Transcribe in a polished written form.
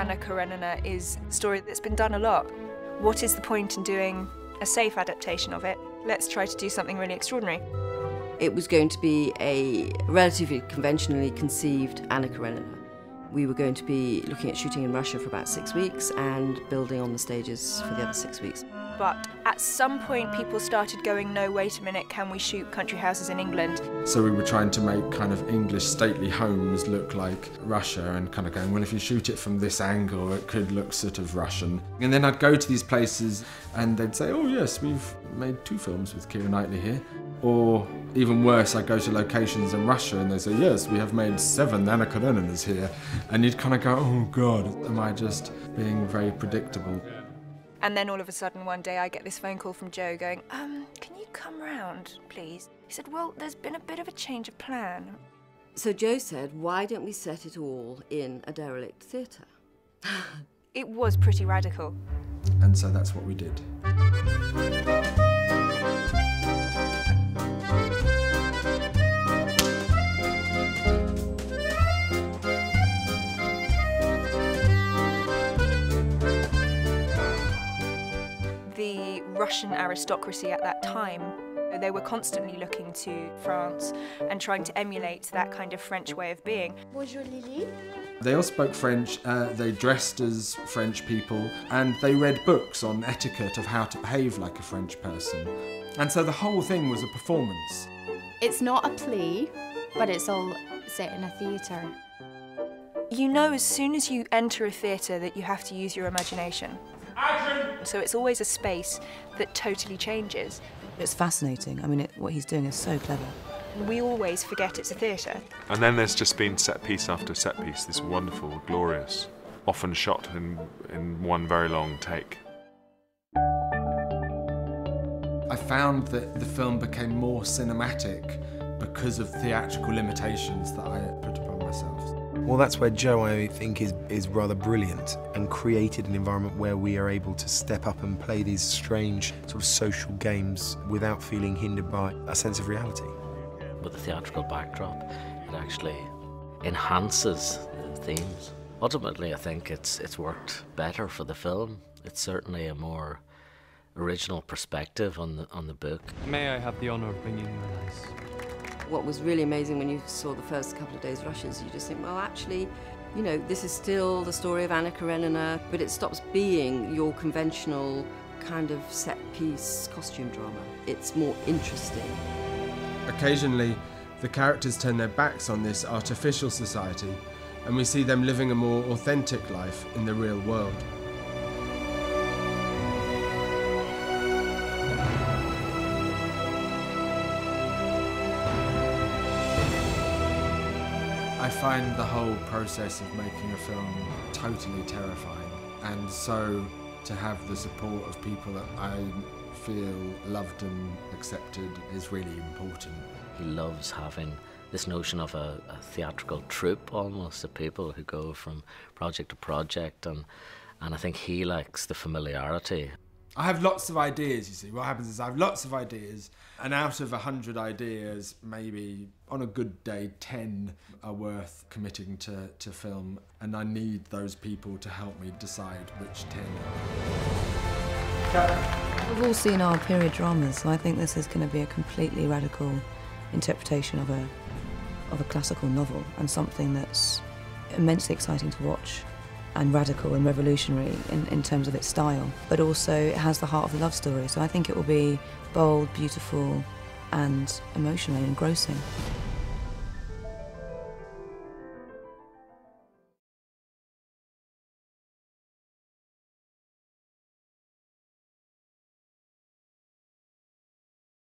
Anna Karenina is a story that's been done a lot. What is the point in doing a safe adaptation of it? Let's try to do something really extraordinary. It was going to be a relatively conventionally conceived Anna Karenina. We were going to be looking at shooting in Russia for about 6 weeks and building on the stages for the other 6 weeks. But at some point people started going, no, wait a minute, can we shoot country houses in England? So we were trying to make kind of English stately homes look like Russia and kind of going, well, if you shoot it from this angle, it could look sort of Russian. And then I'd go to these places and they'd say, oh yes, we've made 2 films with Keira Knightley here. Or even worse, I'd go to locations in Russia and they'd say, yes, we have made 7 Anna Kareninas here. And you'd kind of go, oh God, am I just being very predictable? And then all of a sudden one day I get this phone call from Joe going, can you come round, please? He said, well, there's been a bit of a change of plan. So Joe said, why don't we set it all in a derelict theatre? It was pretty radical. And so that's what we did. The Russian aristocracy at that time, they were constantly looking to France and trying to emulate that kind of French way of being. Bonjour Lily. They all spoke French, they dressed as French people, and they read books on etiquette of how to behave like a French person. And so the whole thing was a performance. It's not a play, but it's all set in a theatre. You know as soon as you enter a theatre that you have to use your imagination. So it's always a space that totally changes. It's fascinating. I mean, what he's doing is so clever. We always forget it's a theatre. And then there's just been set piece after set piece, this wonderful, glorious, often shot in one very long take. I found that the film became more cinematic because of theatrical limitations that I had put upon myself. Well, that's where Joe, I think, is rather brilliant and created an environment where we are able to step up and play these strange sort of social games without feeling hindered by a sense of reality. With the theatrical backdrop, it actually enhances the themes. Ultimately, I think it's worked better for the film. It's certainly a more original perspective on the book. May I have the honour of bringing you a nice... What was really amazing when you saw the first couple of days rushes, you just think, well, actually, you know, this is still the story of Anna Karenina, but it stops being your conventional kind of set-piece costume drama. It's more interesting. Occasionally, the characters turn their backs on this artificial society, and we see them living a more authentic life in the real world. I find the whole process of making a film totally terrifying, and so to have the support of people that I feel loved and accepted is really important. He loves having this notion of a theatrical troupe almost, of people who go from project to project, and I think he likes the familiarity. I have lots of ideas, you see. What happens is I have lots of ideas, and out of 100 ideas, maybe on a good day, 10 are worth committing to film, and I need those people to help me decide which 10. We've all seen our period dramas, so I think this is going to be a completely radical interpretation of a classical novel, and something that's immensely exciting to watch, and radical and revolutionary in terms of its style, but also it has the heart of the love story, so I think it will be bold, beautiful and emotionally engrossing.